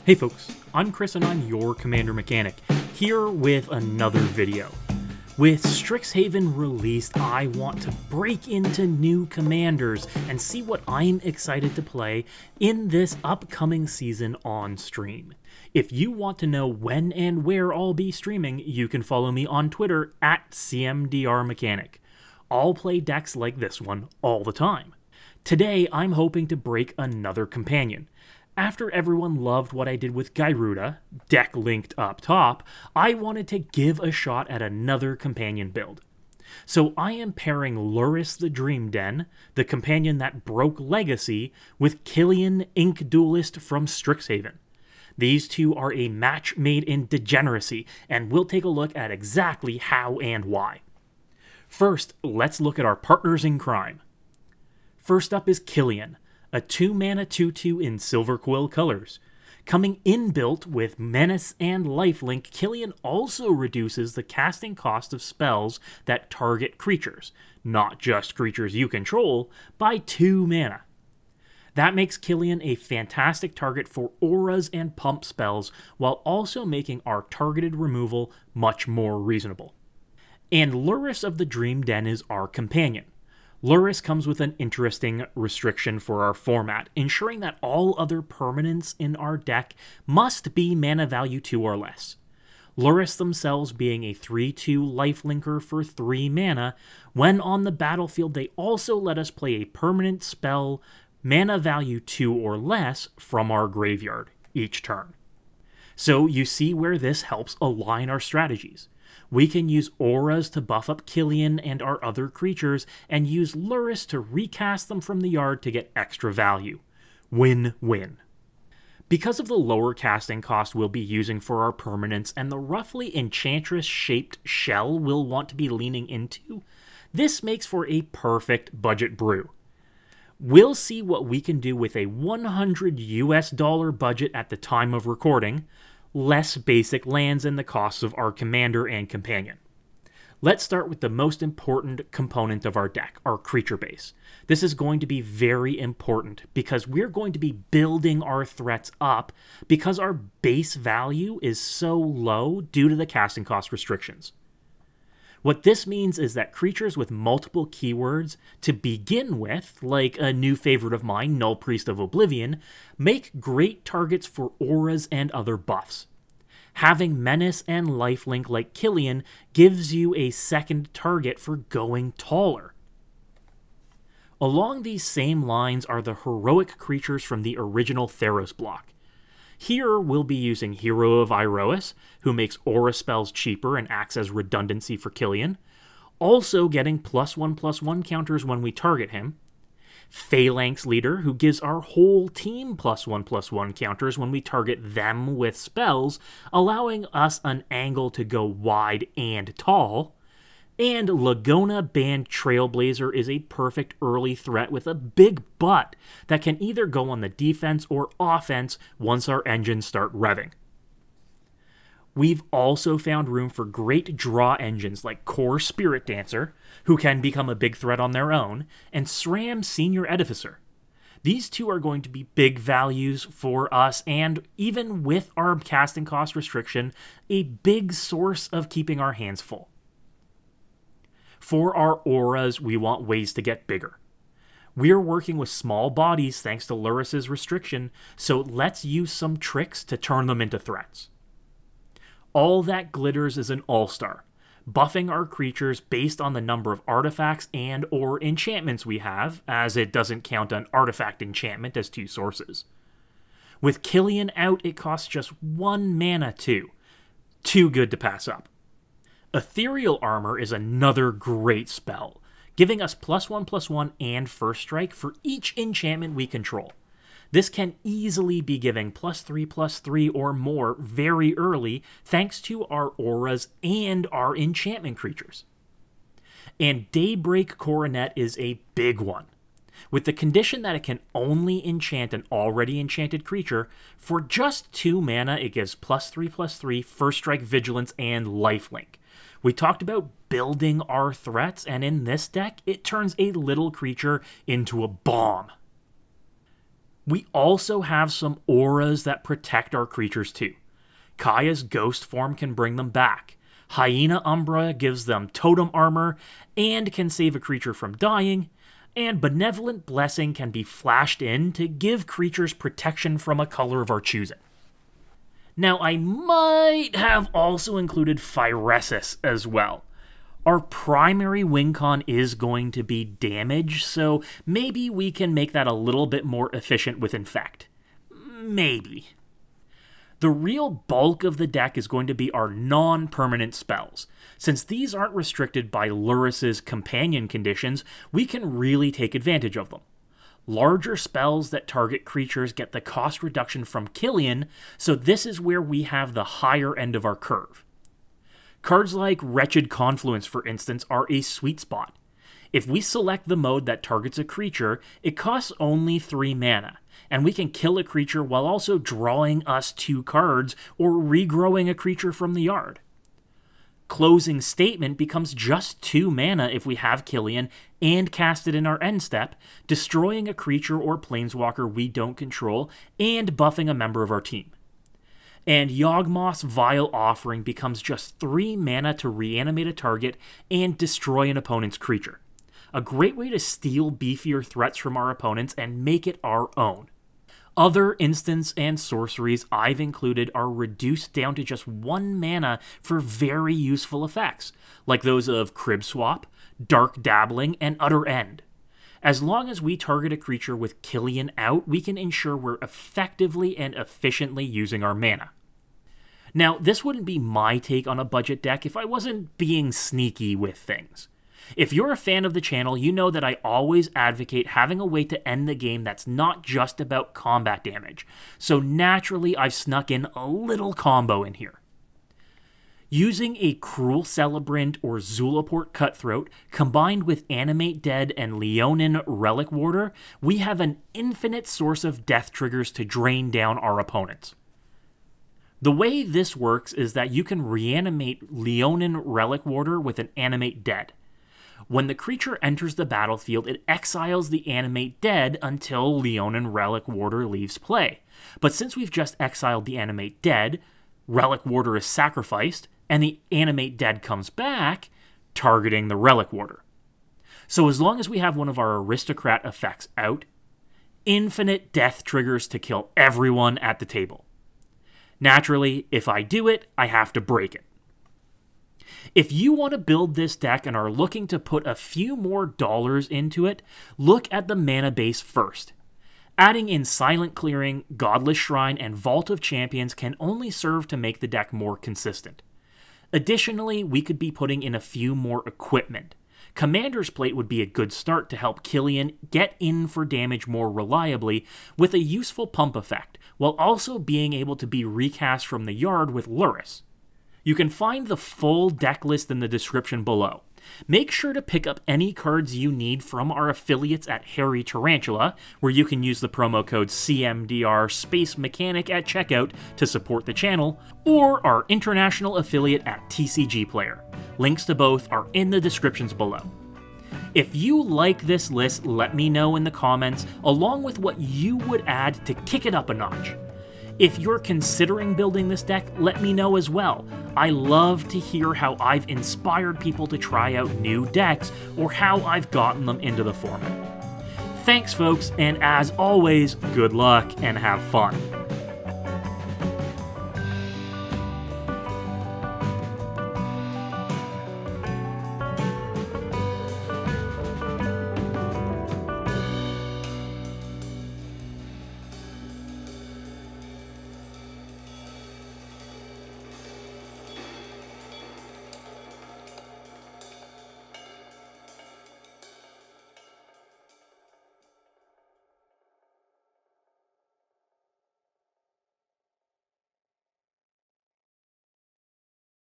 Hey folks, I'm Chris and I'm your Commander Mechanic, here with another video. With Strixhaven released, I want to break into new commanders and see what I'm excited to play in this upcoming season on stream. If you want to know when and where I'll be streaming, you can follow me on Twitter at CMDRMechanic. I'll play decks like this one all the time. Today, I'm hoping to break another companion. After everyone loved what I did with Gyruda, deck linked up top, I wanted to give a shot at another companion build. So I am pairing Lurrus the Dream Den, the companion that broke Legacy, with Killian Duelist from Strixhaven. These two are a match made in degeneracy, and we'll take a look at exactly how and why. First, let's look at our partners in crime. First up is Killian, a 2-mana 2/2 in Silver Quill colors. Coming inbuilt with Menace and Lifelink, Killian also reduces the casting cost of spells that target creatures, not just creatures you control, by 2 mana. That makes Killian a fantastic target for auras and pump spells, while also making our targeted removal much more reasonable. And Lurrus of the Dream Den is our companion. Lurrus comes with an interesting restriction for our format, ensuring that all other permanents in our deck must be mana value 2 or less. Lurrus themselves being a 3/2 lifelinker for 3 mana, when on the battlefield they also let us play a permanent spell mana value 2 or less from our graveyard each turn. So you see where this helps align our strategies. We can use auras to buff up Killian and our other creatures, and use Lurrus to recast them from the yard to get extra value. Win-win. Because of the lower casting cost we'll be using for our permanents and the roughly Enchantress-shaped shell we'll want to be leaning into, this makes for a perfect budget brew. We'll see what we can do with a $100 budget at the time of recording, less basic lands and the costs of our commander and companion. Let's start with the most important component of our deck, our creature base. This is going to be very important because we're going to be building our threats up because our base value is so low due to the casting cost restrictions. What this means is that creatures with multiple keywords to begin with, like a new favorite of mine, Null Priest of Oblivion, make great targets for auras and other buffs. Having Menace and Lifelink like Killian gives you a second target for going taller. Along these same lines are the heroic creatures from the original Theros block. Here, we'll be using Hero of Iroas, who makes aura spells cheaper and acts as redundancy for Killian, also getting +1/+1 counters when we target him. Phalanx Leader, who gives our whole team +1/+1 counters when we target them with spells, allowing us an angle to go wide and tall. And Lagona Band Trailblazer is a perfect early threat with a big butt that can either go on the defense or offense once our engines start revving. We've also found room for great draw engines like Core Spirit Dancer, who can become a big threat on their own, and SRAM Senior Edificer. These two are going to be big values for us, and even with our casting cost restriction, a big source of keeping our hands full. For our auras, we want ways to get bigger. We're working with small bodies thanks to Lurrus's restriction, so let's use some tricks to turn them into threats. All That Glitters is an all-star, buffing our creatures based on the number of artifacts and or enchantments we have, as it doesn't count an artifact enchantment as 2 sources. With Killian out, it costs just 1 mana too. Too good to pass up. Ethereal Armor is another great spell, giving us +1/+1 and First Strike for each enchantment we control. This can easily be giving +3/+3 or more very early thanks to our auras and our enchantment creatures. And Daybreak Coronet is a big one. With the condition that it can only enchant an already enchanted creature, for just 2 mana it gives +3/+3, First Strike, Vigilance, and Lifelink. We talked about building our threats, and in this deck, it turns a little creature into a bomb. We also have some auras that protect our creatures too. Kaya's ghost form can bring them back. Hyena Umbra gives them totem armor and can save a creature from dying. And Benevolent Blessing can be flashed in to give creatures protection from a color of our choosing. Now, I might have also included Phyresis as well. Our primary win con is going to be damage, so maybe we can make that a little bit more efficient with Infect. Maybe. The real bulk of the deck is going to be our non-permanent spells. Since these aren't restricted by Lurrus's companion conditions, we can really take advantage of them. Larger spells that target creatures get the cost reduction from Killian, so this is where we have the higher end of our curve. Cards like Wretched Confluence, for instance, are a sweet spot. If we select the mode that targets a creature, it costs only 3 mana, and we can kill a creature while also drawing us 2 cards or regrowing a creature from the yard. Closing Statement becomes just 2 mana if we have Killian and cast it in our end step, destroying a creature or planeswalker we don't control and buffing a member of our team. And Yawgmoth's Vile Offering becomes just 3 mana to reanimate a target and destroy an opponent's creature. A great way to steal beefier threats from our opponents and make it our own. Other instants and sorceries I've included are reduced down to just 1 mana for very useful effects, like those of Crib Swap, Dark Dabbling, and Utter End. As long as we target a creature with Killian out, we can ensure we're effectively and efficiently using our mana. Now, this wouldn't be my take on a budget deck if I wasn't being sneaky with things. If you're a fan of the channel, you know that I always advocate having a way to end the game that's not just about combat damage, so naturally I've snuck in a little combo in here. Using a Cruel Celebrant or Zulaport Cutthroat, combined with Animate Dead and Leonin Relic Warder, we have an infinite source of death triggers to drain down our opponents. The way this works is that you can reanimate Leonin Relic Warder with an Animate Dead. When the creature enters the battlefield, it exiles the Animate Dead until Leonin Relic Warder leaves play. But since we've just exiled the Animate Dead, Relic Warder is sacrificed, and the Animate Dead comes back, targeting the Relic Warder. So as long as we have one of our Aristocrat effects out, infinite death triggers to kill everyone at the table. Naturally, if I do it, I have to break it. If you want to build this deck and are looking to put a few more dollars into it, look at the mana base first. Adding in Silent Clearing, Godless Shrine, and Vault of Champions can only serve to make the deck more consistent. Additionally, we could be putting in a few more equipment. Commander's Plate would be a good start to help Killian get in for damage more reliably with a useful pump effect, while also being able to be recast from the yard with Lurrus. You can find the full deck list in the description below. Make sure to pick up any cards you need from our affiliates at Hairy Tarantula, where you can use the promo code CMDR Space Mechanic at checkout to support the channel, or our international affiliate at TCG Player. Links to both are in the descriptions below. If you like this list, let me know in the comments, along with what you would add to kick it up a notch. If you're considering building this deck, let me know as well. I love to hear how I've inspired people to try out new decks, or how I've gotten them into the format. Thanks folks, and as always, good luck and have fun.